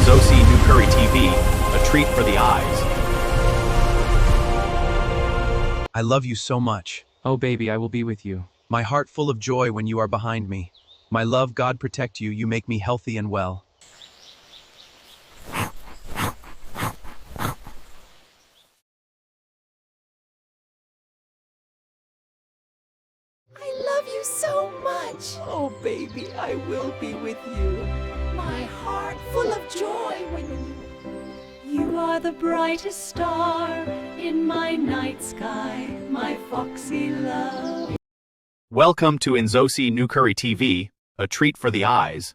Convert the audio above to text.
Nzosi New Curry TV, a treat for the eyes. I love you so much. Oh baby, I will be with you. My heart full of joy when you are behind me. My love, God protect you, you make me healthy and well. I love you so much. Oh, baby, I will be with you. My heart full of joy when you are the brightest star in my night sky, my foxy love. Welcome to Nzosi New Curry TV, a treat for the eyes.